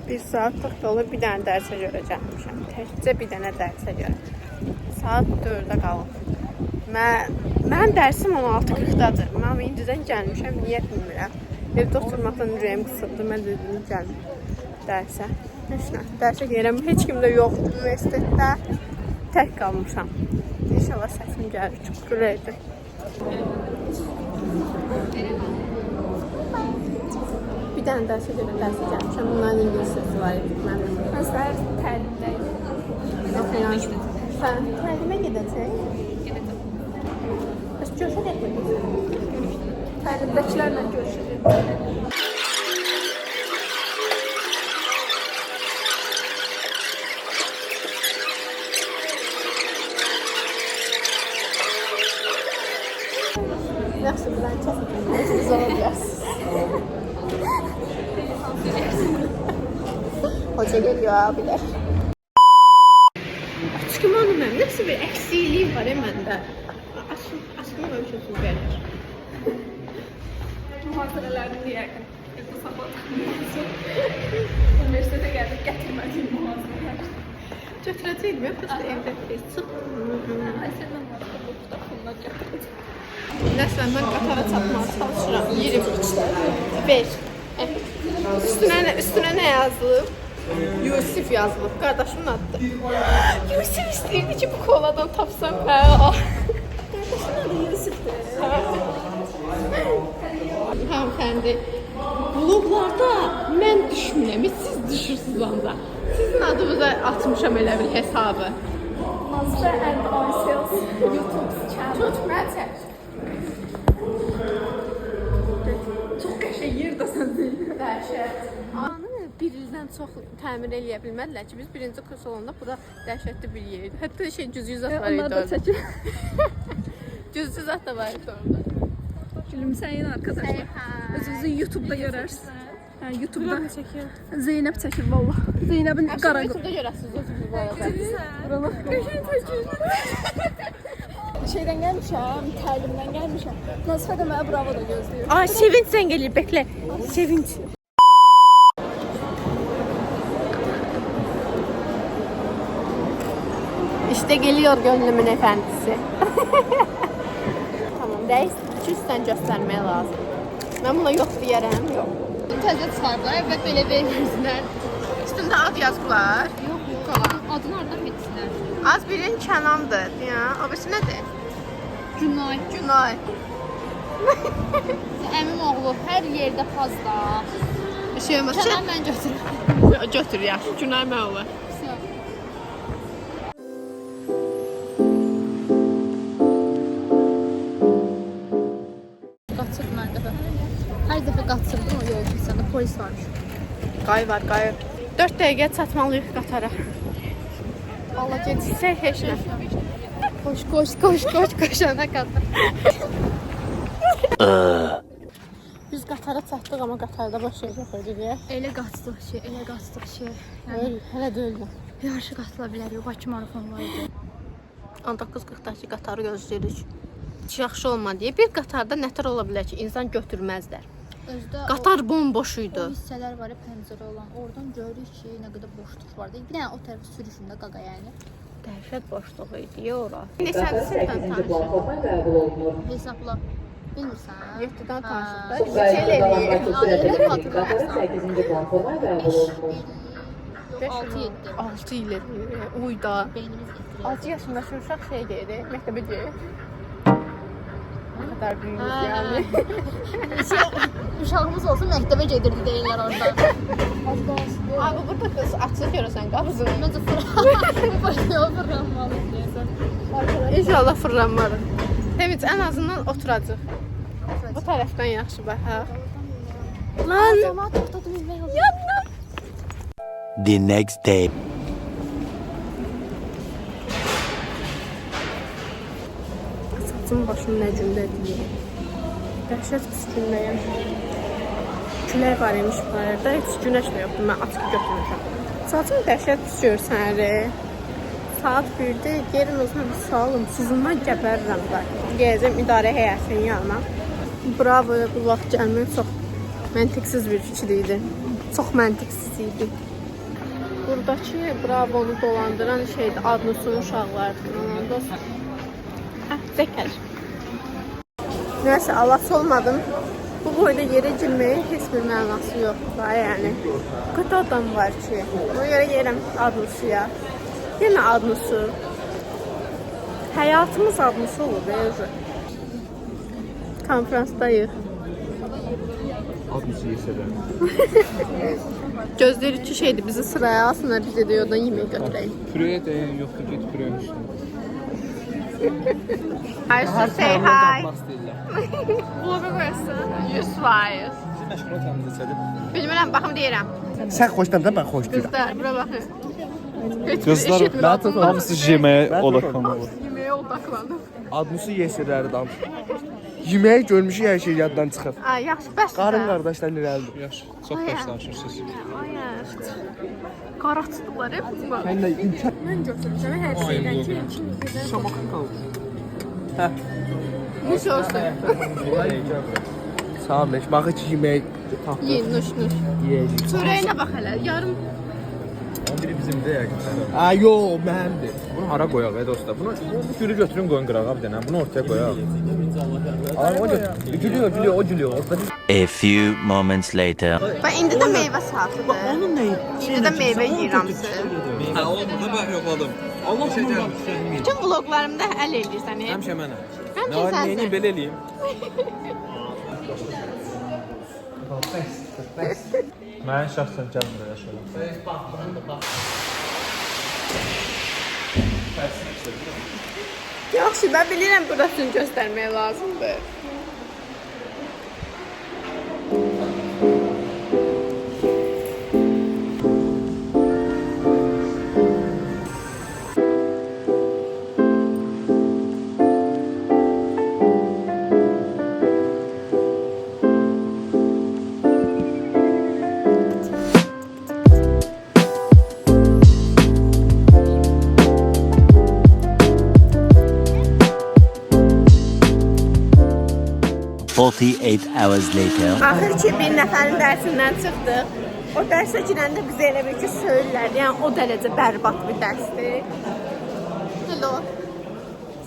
Bir saatlik yolu bir dənə dərsə görə gəlmişəm. Təkcə bir dənə dərsə görə. Saat 4-də qalıb. Mənim dərsim 16:40-dadır. Mən indidən gəlmişəm, niyə bilmirəm. Evdə oturmaqdan ürəyim qısıldı. Mən dedim gəlməm dərsə. Dərsə gəlirəm. Heç kim də yoxdur universitetdə. Tək qalmışam. İnşallah səsim gəlir. Çox güləydi. Bir dənə dərsə görə dərsə gəlmişəm. Bunların ingiliscəsi var idi. Mən səhər təlimdəyim. Sən təlimə gedəcək? Gedəcəm. Bəs görüşəcək mi? Təlimdəkilərlə görüşəcək. Yaxşı, bilən çox siz ola bilərsiniz. Hoca geliyor abiler. Çünkü mənim nasıl bir eksikliğim var məndə. Aslında böyle bir şey gelir. Muhasirələrini deyərdim. Evdə sabah üniversitete gəldik, gətirmədiyim muhasirələr. Götürəcəkdim, yoxsa evdə çıxıb. Ay, səndən başqa bu kitabxanalar gətirəcək. Nəsələn, mən qatara çatmağa çalışıram. 25. Üstünə nə yazılıb? Yusif yazılıb. Qardaşımın adı. Yusif istəyirdi ki, bu koladan tapsam. Qardaşımın adı Yusifdir. Hanımefendi, bloglarda mən düşmürəm, siz düşürsünüz onda. Sizin adınıza atmışam elə bir hesabı. Nazlı and Oysels YouTube channel. Çox məncə. Çox qəşəng yerdəsən deyil. Dəhşət. Bir ildən çox təmir eləyə bilmədilər ki, biz birinci kurs olanda bura dəhşətli bir yerdir. Hətta cüzgü zat var idi orada. Cüzgü zat da var idi orada. Gülümsəyin arkadaşlar. Özünüzü YouTube'da görərsiniz. Hə, YouTube'da Zeynəb çəkir valla. Zeynəbin qara. YouTube'da görərsiniz özünüzü bu arada. Buranı qəşəng çəkir. Şeydən gəlmişəm, təlimdən gəlmişəm. Nazifə də mənə bravo da gözləyir. Ay, sevinç sən gəlir, beklə. Sevinç. İşte geliyor gönlümün efendisi. Tamam, reis üstten göstermeye lazım. Ben buna yok diyerem, yok. Təzə çıxardılar və belə vermişlər. Üstünde ad yazılar. Yox, adını orada bitsinlər. Az birin Kənandır. Ya, o birisi nedir? Günay. Günay. Əmim oğlu hər yerdə fazla. Bir şey olmaz. Kənan mən götürürəm. Götür ya. Günay mən olur. Qaçırdım hər dəfə. Hər dəfə qaçırdım o yol keçəndə polis varmış. Qay var, qay. 4 dəqiqə çatmalıyıq qatara. Valla geciksək heç nə. Koş ana kadar. Biz qatara çatdıq amma qatarda boş yer yox idi deyə. Elə qaçdıq şey. Yəni hələ də öldüm. Yarışı qatıla bilərik. Bakı marafonu var idi. 19:40-dakı qatarı gözləyirik. Heç yaxşı olmadı deyə bir qatarda nətər ola bilər ki, insan götürməzlər. Özdə Qatar bomboş idi. o hissələr var ya, pəncərə olan. Oradan görürük ki, nə qədər boşluq var. Bir dənə o tərəf sürüşündə qaqa yəni. Dəhşət boşluğu idi ora. Neçənci sinifdən tanışdın? Hesabla. Bilmirsən? 7-dən tanışdıq da. Neçə il eləyir? 6 il eləyir. Uyda. Beynimiz getirir. 6 yaşındakı uşaq şey deyir, məktəbə gedir. Ne kadar büyüyüz yani. Uşağımız olsun məktəbə gedirdi deyirlər orada. Abi burada kız açıq görürsən qapısını. Məncə fırlanmalı deyirsən. İnşallah fırlanmarıq. Demək ən azından oturacaq. Bu tərəfdən yaxşı bax ha. Lan. Cəmaət ortada bilmək olur. the next day. Saçım başım nə gündədir. Dəhşət pis gündəyəm. Külək var imiş bu arada. Heç günəş də yoxdur. Mən açıq götürmüşəm. Saçım dəhşət pis görsənəri. Saat 1-də yerin özünə bir salım. Sızından gəbərirəm da. Gələcəm idarə heyətinin yanına. Bravo'ya bu vaxt gəlmək çox məntiqsiz bir fikir idi. Çox məntiqsiz idi. Buradakı Bravo'nu dolandıran şeydir. Adnusun uşaqlardır. Zəkər. Nəysə, Allahs olmadım. Bu boyda yerə girməyə heç bir mənası yoxdur da, yəni. Qıt adam var ki, ona görə yerəm Adnusuya. Yenə Adnusu. Həyatımız Adnusu olur, özü. Konferansdayıq. Adnusu yesələr. Gözləri iki şeydir, bizi sıraya alsınlar, biz də oradan yemək götürək. Pürəyə dəyən yoxdur, get pürəyə üstünə. I should say hi. Vloga qoyasın. 100%. Məşğulat hamıda çədir. Bilmirəm, baxım deyirəm. Sən xoşdamda mən xoş deyirəm. Qızlar, bura baxın. Heç bir Qızlar, eşitmir. hamısı yeməyə odaklanır. Yeməyə odaklanıb. Adnusu yesələri danış. Yeməyi görmüşük, hər şey yaddan çıxır. Ay, yaxşı, bəs. Qarın qardaşlar irəlidir. Yaxşı, çox bəs danışırsınız. Ay, yaxşı. Qaratdılar hep bunlar. Sən də imkan... Mən götürmüşəm hər şeydən ki, Şamaxın qaldı. Nuş olsun. Sağ ol, bax heç yemək Yiyin, nuş. yeyəcək. Çörəyinə bax hələ, yarım. Biri bizimdə yəqin. Ay, yox, mənimdir. Bunu hara qoyaq dostlar? Bunu gülü götürün qoyun qırağa bir dənə. Bunu ortaya qoyaq. Ay, o gülüyor, o gülüyor. A few moments later. Bax, indi də meyvə saatlıdır. Onun nəyi? İndi də meyvə yeyirəm siz. Hə, onu da bax yoxladım. Allah şəkər. Bütün vloglarımda əl eləyirsən. Həmişə mənə. Həmişə Nə var, sənsən. neyini belə eləyim? Mən şəxsən gəlmir yaşayıram. Yaxşı, mən bilirəm burasını göstərməyə lazımdır. Hours later. Axır ki, bir nəfərin dərsindən çıxdıq. O dərsə girəndə bizə elə bir ki, söylürlər. Yəni, o dərəcə bərbad bir dərsdir. Hello.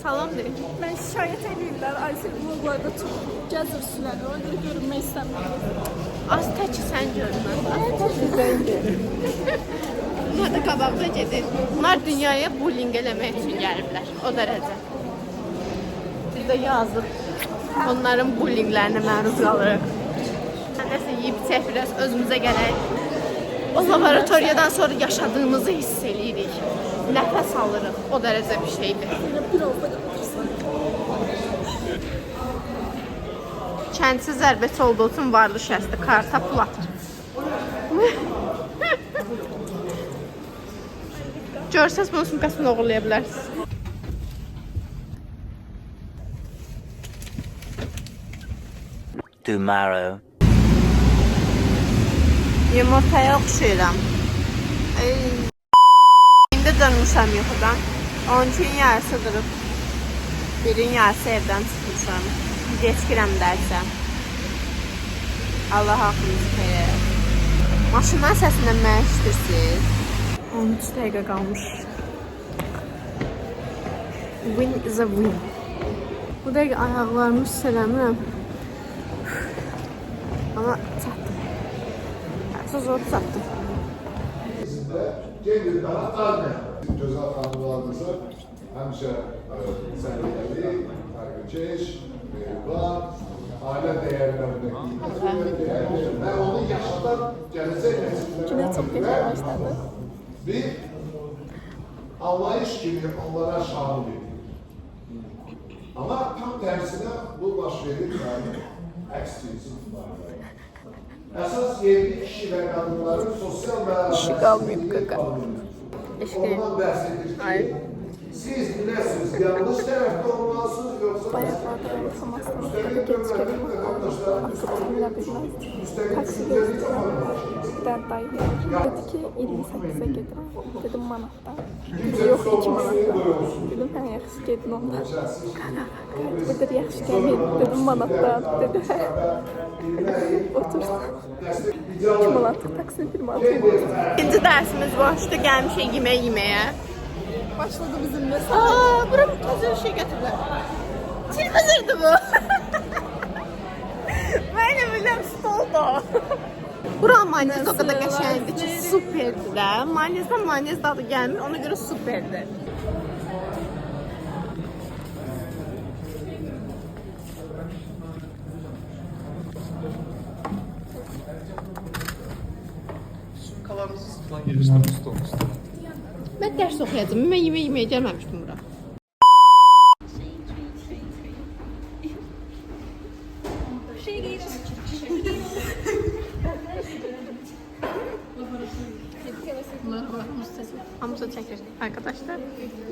Salam deyin. mən şikayət edirlər. Aysel vloglarda çox gəzir süləni. Ona görə görünmək istəmirəm. Az təki sən görmən. Az təki sən gör. Bunlar da qabaqda gedir. Bunlar dünyaya bullying eləmək üçün gəliblər. O dərəcə. Biz də yazıq. Onların bullyinglərinə məruz qalırıq. Nəsə yeyib içək biraz özümüzə gələk. O laboratoriyadan sonra yaşadığımızı hiss eləyirik. Nəfəs alırıq. O dərəcə bir şeydir. Kəndsiz zərbəti olduğu üçün varlı şəxsdir. Karta pul atır. Görsəz bunun sumkasını oğurlaya bilərsiniz. Tomorrow. Yumurtaya oxşayıram. İndi dönmüşəm yuxudan. 12-nin yarısı durub. Birin yarısı evdən çıxmışam. Geçkirəm dərsə. Allah haqqınızı xeyir. Maşından səsindən mənə işitirsiniz. 13 dəqiqə qalmış. Win is a win. Bu dəqiqə ayaqlarımı hiss eləmirəm. Ama çatdım. Əsas o çatdım. Gelir taraf almayan. Ceza kanunlarımızı hemşe sendeleri, kargıçeş, mevla, aile değerlerine ve onu yaşatan gelecek nesillere bir anlayış gibi onlara şamil ediyor. Ama tam tersine bu baş verir yani aks cinsi var. Əsas yerli kişi və qadınların sosial və İşi qalmayıb qaqa. ondan bəhs edir ki, Ay. siz biləsiniz, yanlış tərəfdə olmalısınız, yoxsa Bayaqlarda informasyonu geç gəlib atılımla bilməz. Taksi gözləyirəm. Dayı dedi ki 28'e gedirəm. Dedim manatdan. Yox 2 manatdan. Dedim hə yaxşı gedin onda. Dedim yaxşı gəlin. Dedim manatdan. Dedi hə. Otur. 2 manatlıq taksi 1 manat. İkinci dərsimiz başladı, gəlmişik yemək yeməyə. Başladı bizimle. Aa, bura bir hazır şey gətirlər. Televizordu bu. Mən də biləm stolda. Bura mayonez o kadar qəşəngdir ki, superdir də. Mayonezdən mayonez dadı gəlmir, ona görə superdir. Mən dərs oxuyacağım, mən yemək yeməyə gəlməmişdim bura. Hamısı çəkir arkadaşlar.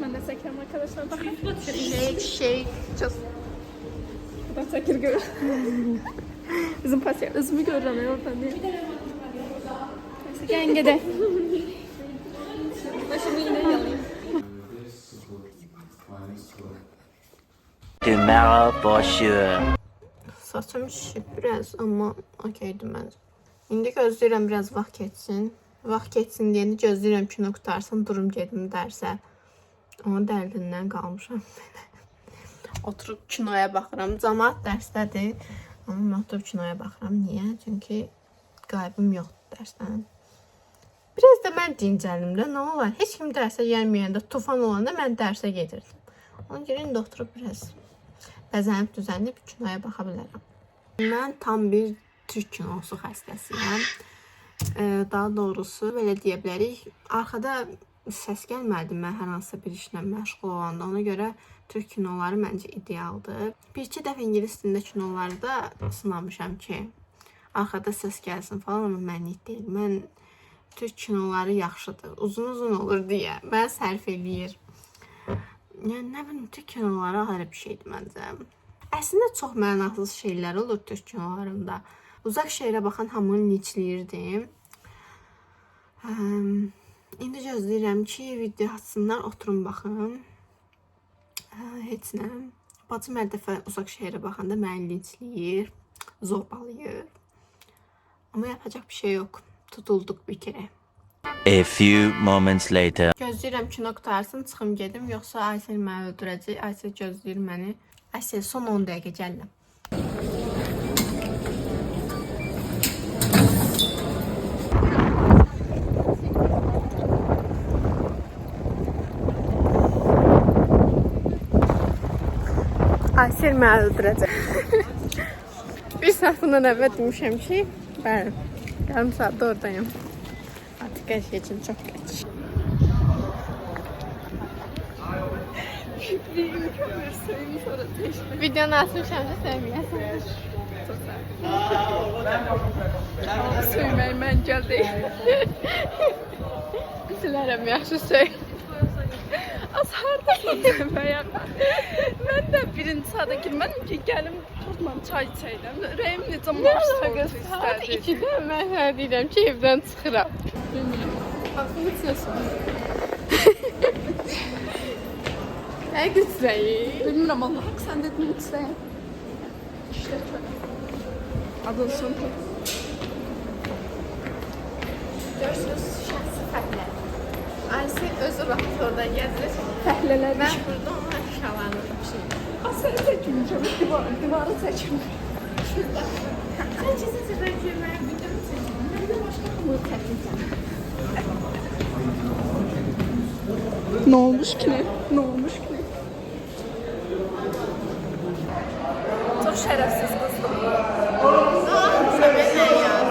Ben de çekerim arkadaşlar. Bakın. Shake, just. Buradan çekir görür. Bizim pasiyel. Özümü görürüm ya oradan değil. Neyse gelin gidelim. Ben şimdi yine yalayayım. Tomorrow for sure. Saçım şişib biraz, amma okeydir məncə. İndi gözləyirəm biraz vaxt keçsin. Vaxt keçsin deyəndə gözləyirəm kino qutarsın, durum gedim dərsə. Onun dərdindən qalmışam. Oturub kinoya baxıram. Camaat dərsdədir. Amma mən oturub kinoya baxıram. Niyə? Çünki qaybım yoxdur dərsdən. Biraz da mən dincəlim də, nə olar? Heç kim dərsə gəlməyəndə, tufan olanda mən dərsə gedirdim. Ona görə indi oturub biraz bəzənib düzənib kinoya baxa bilərəm. Mən tam bir Türk kinosu xəstəsiyəm. Daha doğrusu belə deyə bilərik. Arxada səs gəlmədi mən hər hansısa bir işlə məşğul olanda. Ona görə Türk kinoları məncə idealdır. Bir-iki dəfə ingilis dilində kinolarda sınamışam ki, arxada səs gəlsin falan, amma mənlik deyil. Mən Türk kinoları yaxşıdır. Uzun olur deyə mən sərf eləyir. Yəni, nə bilim, Türk kinoları ayrı bir şeydir məncə. Əslində çox mənasız şeylər olur Türk kinolarında. Uzaq şeirə baxan hamını linçləyirdim. İndi gözləyirəm ki, video açsınlar, oturun baxın. Heç nə. Bacım hər dəfə uzaq şeirə baxanda məni linçləyir, zorbalayır. Amma yapacaq bir şey yox. Tutulduq bir kere. A few moments later. Gözləyirəm kino qutarsın, çıxım gedim, yoxsa Aysel məni öldürəcək. Aysel gözləyir məni. Aysel, son 10 dəqiqə gəldim. Aysel məni öldürəcək. Bir saat bundan əvvəl demişəm ki, bəli, yarım saatda oradayım. Artık her şey için çok geç. Videonu açmışam da sevgilersin. Söylemeyin ben geldim. Silərəm, yaxşı söy. Azarda ben de birinci sırada girmedim ki gelim turtla çay içeydəm. Ürəyim necə marşsa Saat istədi. 2'də mən sənə deyirəm ki, evdən çıxıram. Aslında içiyorsun. Nə güçsəyi? Bilmirəm Allah, sən dedin istəyəm. İşte adın son. Görürsünüz, şəxsi fəhlə. Aysel özü rahat orada gəzilir. Fəhlələr. Mən burada ona şalanırmışım. Asını çəkməyəcəm, divarı çəkməyəcəm. Sən kesin səfər ki, mən videomu çəkdim. Mən də başqa bunu çəkmişəm. Ne olmuş ki ne? Ne olmuş ki ne? Çok şerefsiz kızdım. Səbəblə yazdım.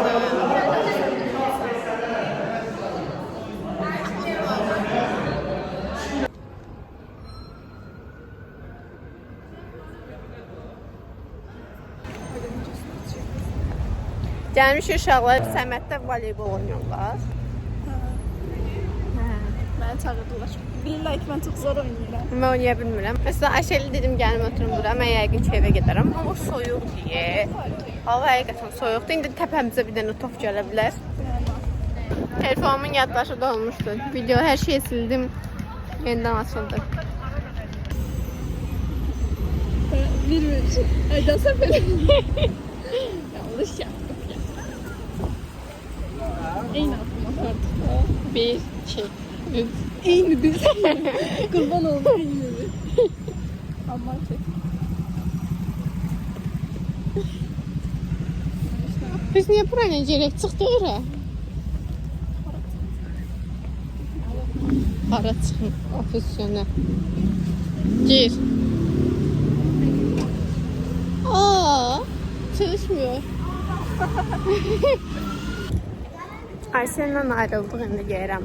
Gəlmiş uşaqlar Səməddə voleybol oynayırlar. Məni çağırdılar. Bilirlər ki, mən çox zor oynayıram. Mən oynaya bilmirəm. Məsələn, Ayşəli dedim gəlim oturum bura. Mən yəqin ki evə gedərəm. Amma soyuq deyə. Hava həqiqətən soyuqdur. İndi təpəmizə bir dənə top gələ bilər. Telefonumun yaddaşı dolmuşdu. Video hər şeyi sildim. Yenidən açıldı. Bilmiyorum. Aydan səfəri. Yanlış yaptık ya. Eyni adım atardık. 1, 2, 3. Eyni düz. Kurban oldum eyni düz. Aman ki. Biz niyə bura necə çıxdıq ora? Para çıxın, ofisiyona. Gir. Aa, çalışmıyor. Ayşə'yle ayrıldıq, indi gəlirəm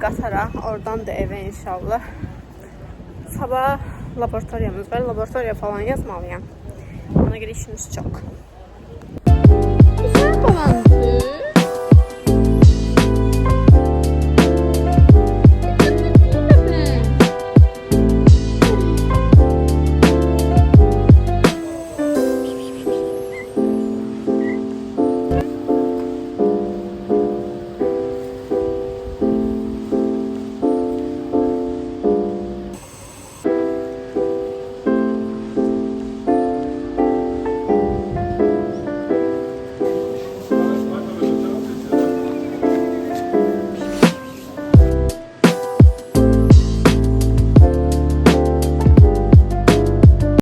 qatara. Oradan da evə inşallah. Sabah laboratoriyamız var. Laboratoriya falan yazmalıyam. Ona görə işimiz çox. Güzel balandı.